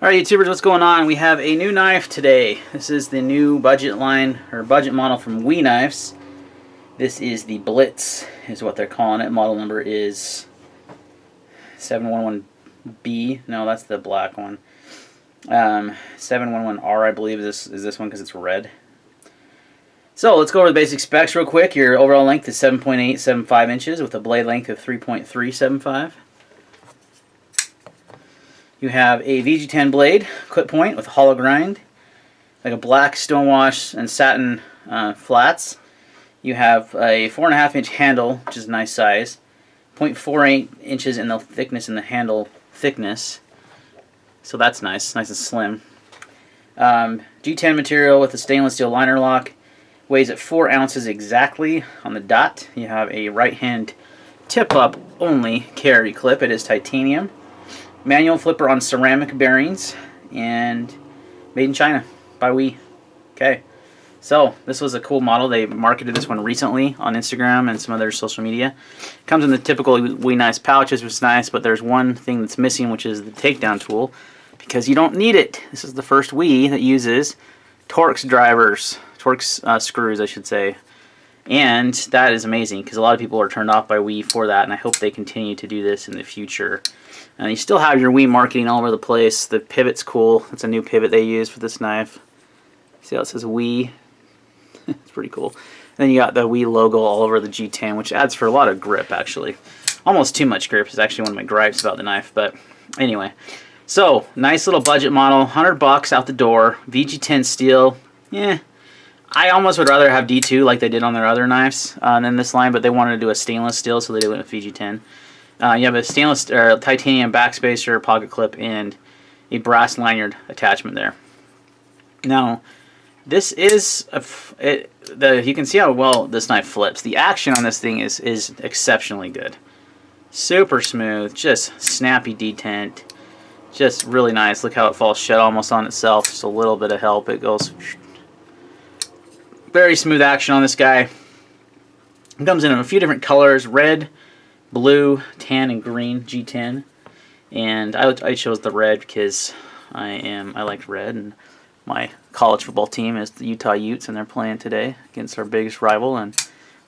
Alright YouTubers, what's going on? We have a new knife today. This is the new budget line, or budget model from WE Knives. This is the Blitz, is what they're calling it. Model number is 711B. No, that's the black one. 711R, I believe, is this one because it's red. So let's go over the basic specs real quick. Your overall length is 7.875 inches with a blade length of 3.375. You have a VG10 blade, clip point with a hollow grind, like a black stonewash and satin flats. You have a 4.5 inch handle, which is a nice size, 0.48 inches in the thickness in the handle thickness. So that's nice and slim. G10 material with a stainless steel liner lock, weighs at 4 ounces exactly on the dot. You have a right hand tip up only carry clip. It is titanium. Manual flipper on ceramic bearings, and made in China by WE. Okay, so this was a cool model. They marketed this one recently on Instagram and some other social media. Comes in the typical WE Knives pouches, which is nice, but there's one thing that's missing, which is the takedown tool, because you don't need it. This is the first WE that uses Torx drivers, Torx screws, I should say. And that is amazing because a lot of people are turned off by WE for that, and I hope they continue to do this in the future. And you still have your WE marketing all over the place. The pivot's cool. It's a new pivot they use for this knife. See how it says WE? It's pretty cool. And then you got the WE logo all over the G10, which adds for a lot of grip, actually. Almost too much grip is actually one of my gripes about the knife, but anyway. So, nice little budget model, $100 out the door, VG10 steel. Yeah, I almost would rather have D2 like they did on their other knives than this line, but they wanted to do a stainless steel, so they went with VG10. You have a stainless or titanium backspacer, pocket clip, and a brass lanyard attachment there. Now, this is you can see how well this knife flips. The action on this thing is exceptionally good. Super smooth, just snappy detent, just really nice. Look how it falls shut almost on itself. Just a little bit of help, it goes. Very smooth action on this guy. It comes in a few different colors: red, blue, tan, and green G10. And I chose the red because I liked red, and my college football team is the Utah Utes, and they're playing today against our biggest rival. And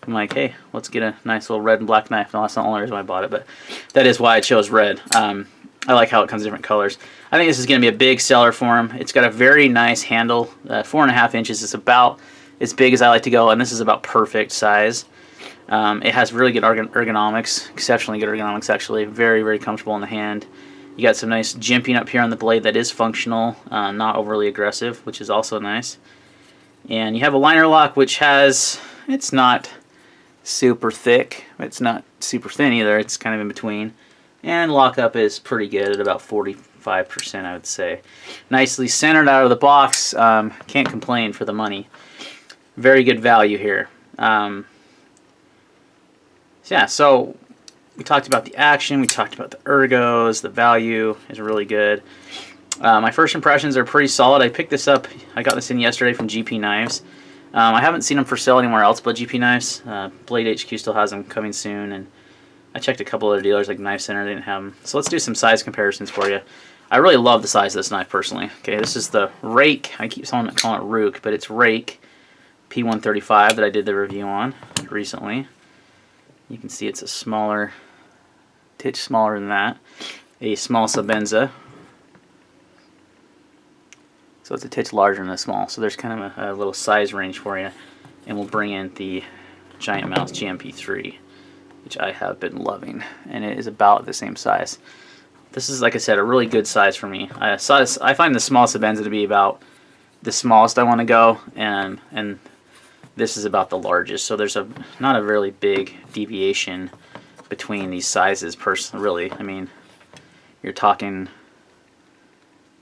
I'm like, hey, let's get a nice little red and black knife. No, that's not the only reason why I bought it, but that is why I chose red. I like how it comes in different colors. I think this is going to be a big seller for them. It's got a very nice handle. 4.5 inches is about as big as I like to go, and this is about perfect size. It has really good ergonomics, exceptionally good ergonomics actually, very, very comfortable in the hand. You got some nice jimping up here on the blade that is functional, not overly aggressive, which is also nice. And you have a liner lock, which it's not super thick, it's not super thin either, it's kind of in between. And lockup is pretty good at about 45%, I would say. Nicely centered out of the box, can't complain for the money. Very good value here. Yeah, so we talked about the action, we talked about the ergos, the value is really good. My first impressions are pretty solid. I picked this up, I got this in yesterday from GP Knives. I haven't seen them for sale anywhere else but GP Knives. Blade HQ still has them coming soon, and I checked a couple other dealers like Knife Center, they didn't have them. So let's do some size comparisons for you. I really love the size of this knife personally. Okay, this is the Rake, I keep calling it Rook, but it's Rake P135 that I did the review on recently. You can see it's a smaller, titch smaller than that. A small Sabenza. So it's a titch larger than the small. So there's kind of a little size range for you. And we'll bring in the Giant Mouse GMP3, which I have been loving. And it is about the same size. This is, like I said, a really good size for me. I find the small Sabenza to be about the smallest I want to go. And this is about the largest, so there's not a really big deviation between these sizes. Really, I mean, you're talking.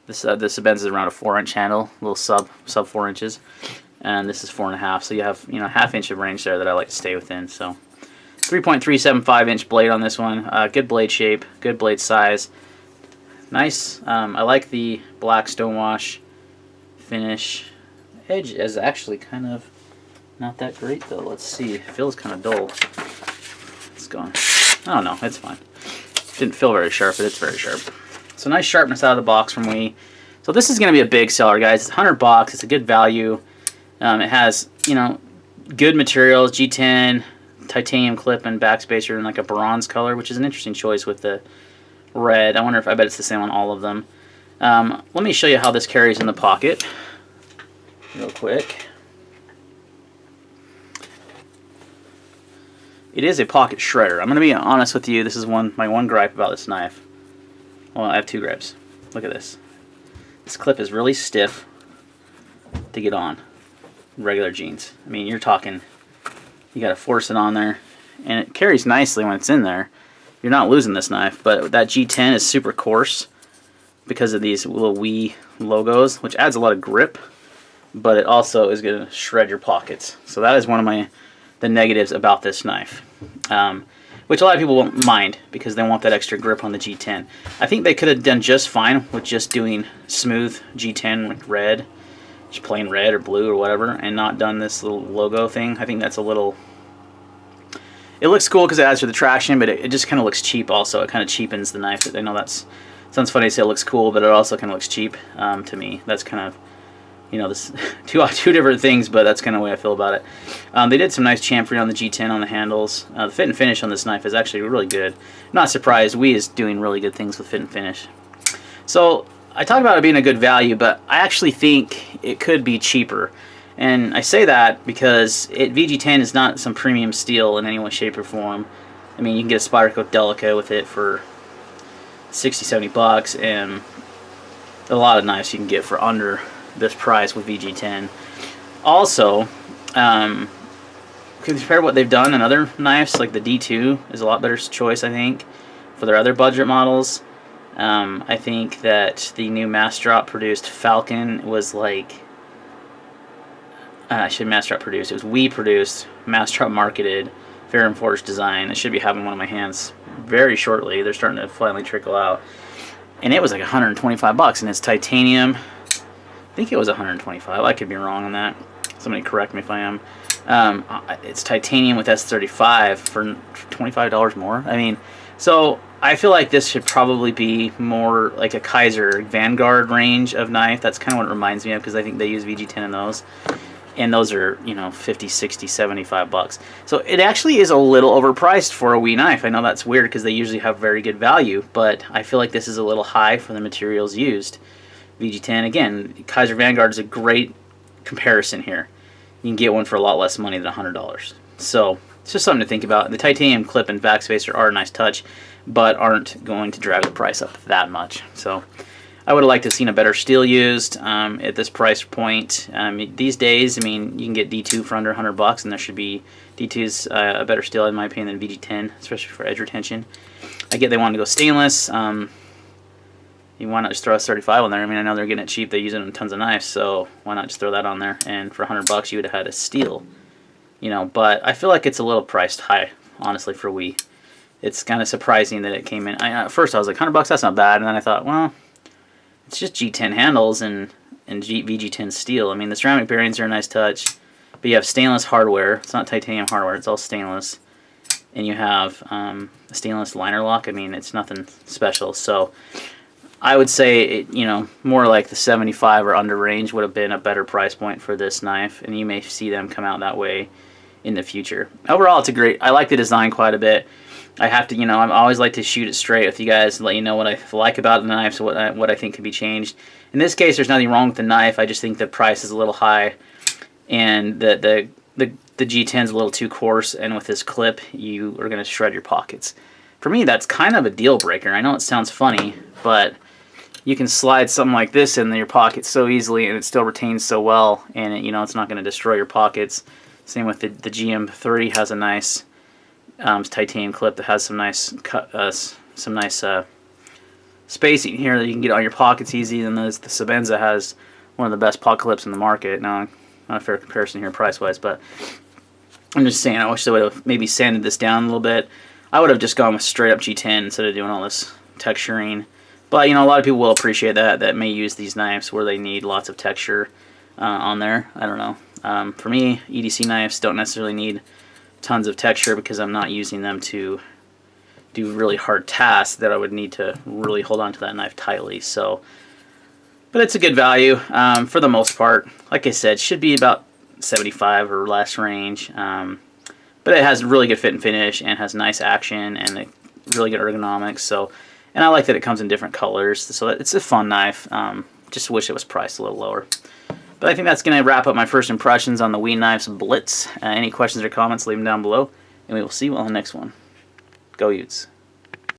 This Sabenza is around a 4-inch handle, a little sub 4 inches, and this is 4.5. So you have ½ inch of range there that I like to stay within. So 3.375 inch blade on this one. Good blade shape, good blade size. Nice. I like the black stonewash finish. Edge is actually kind of not that great though. Let's see. It feels kind of dull. It's gone. Oh no, it's fine. Didn't feel very sharp, but it's very sharp. So nice sharpness out of the box from WE. So this is going to be a big seller, guys. It's 100 bucks. It's a good value. It has, you know, good materials, G10, titanium clip and backspacer in like a bronze color, which is an interesting choice with the red. I bet it's the same on all of them. Let me show you how this carries in the pocket real quick. It is a pocket shredder. I'm going to be honest with you. This is my one gripe about this knife. Well, I have two gripes. Look at this. This clip is really stiff to get on regular jeans. I mean, you're talking, you got to force it on there, and it carries nicely when it's in there. You're not losing this knife, but that G10 is super coarse because of these little wee logos, which adds a lot of grip, but it also is going to shred your pockets. So that is one of the negatives about this knife, which a lot of people won't mind because they want that extra grip on the G10. I think they could have done just fine with just doing smooth G10 with red, just plain red or blue or whatever, and not done this little logo thing. I think that's a little... It looks cool because it adds to the traction, but it just kind of looks cheap also. It kind of cheapens the knife. I know that sounds funny to say it looks cool, but it also kind of looks cheap to me. That's kind of, you know, this two different things, but that's kind of the way I feel about it. They did some nice chamfering on the G10 on the handles. The fit and finish on this knife is actually really good. Not surprised. We is doing really good things with fit and finish. So I talked about it being a good value, but I actually think it could be cheaper. And I say that because VG10 is not some premium steel in any way, shape, or form. I mean, you can get a Spyderco Delica with it for 60, 70 bucks, and a lot of knives you can get for under this price with VG10. Also, compared to what they've done in other knives, like the D2 is a lot better choice, I think, for their other budget models. I think that the new Mastrop produced Falcon was like... I should Mastrop produce. It was we produced, Mastrop marketed, Fair and Forged design. I should be having one in my hands very shortly. They're starting to finally trickle out. And it was like 125 bucks, and it's titanium. I think it was 125. I could be wrong on that. Somebody correct me if I am. It's titanium with S35 for $25 more. I mean, so I feel like this should probably be more like a Kaiser Vanguard range of knife. That's kind of what it reminds me of, because I think they use VG10 in those. And those are, you know, 50, 60, 75 bucks. So it actually is a little overpriced for a wee knife. I know that's weird because they usually have very good value, but I feel like this is a little high for the materials used. VG10, again, Kaiser Vanguard is a great comparison here. You can get one for a lot less money than $100. So it's just something to think about. The titanium clip and backspacer are a nice touch, but aren't going to drive the price up that much. So I would have liked to have seen a better steel used at this price point. These days, I mean, you can get D2 for under 100 bucks, and there should be D2's a better steel, in my opinion, than VG10, especially for edge retention. I get they wanted to go stainless. You why not just throw a 35 on there? I mean, I know they're getting it cheap. They use it in tons of knives, so why not just throw that on there? And for 100 bucks, you would have had a steel. You know, but I feel like it's a little priced high, honestly, for Wii. It's kind of surprising that it came in. At first, I was like, 100 bucks, that's not bad. And then I thought, well, it's just G10 handles and VG10 steel. I mean, the ceramic bearings are a nice touch, but you have stainless hardware. It's not titanium hardware. It's all stainless. And you have a stainless liner lock. I mean, it's nothing special. So I would say, you know, more like the 75 or under range would have been a better price point for this knife, and you may see them come out that way in the future. Overall, it's a great... I like the design quite a bit. I have to, you know, I always like to shoot it straight with you guys, let you know what I like about the knife, so what I think could be changed. In this case, there's nothing wrong with the knife. I just think the price is a little high, and the G10 is a little too coarse, and with this clip, you are going to shred your pockets. For me, that's kind of a deal breaker. I know it sounds funny, but you can slide something like this in your pocket so easily, and it still retains so well, and it, you know, it's not going to destroy your pockets. Same with the GM30 has a nice titanium clip that has some nice spacing here that you can get on your pockets easy. And the Sabenza has one of the best pocket clips in the market. Now, not a fair comparison here price-wise, but I'm just saying I wish they would have maybe sanded this down a little bit. I would have just gone with straight up G10 instead of doing all this texturing. But, you know, a lot of people will appreciate that may use these knives where they need lots of texture on there. I don't know. For me, EDC knives don't necessarily need tons of texture because I'm not using them to do really hard tasks that I would need to really hold on to that knife tightly. So But it's a good value for the most part. Like I said, should be about 75 or less range. But it has really good fit and finish and has nice action and really good ergonomics. So, and I like that it comes in different colors. So it's a fun knife. Just wish it was priced a little lower. But I think that's going to wrap up my first impressions on the Wii Knives Blitz. Any questions or comments, leave them down below. And we will see you on the next one. Go Utes.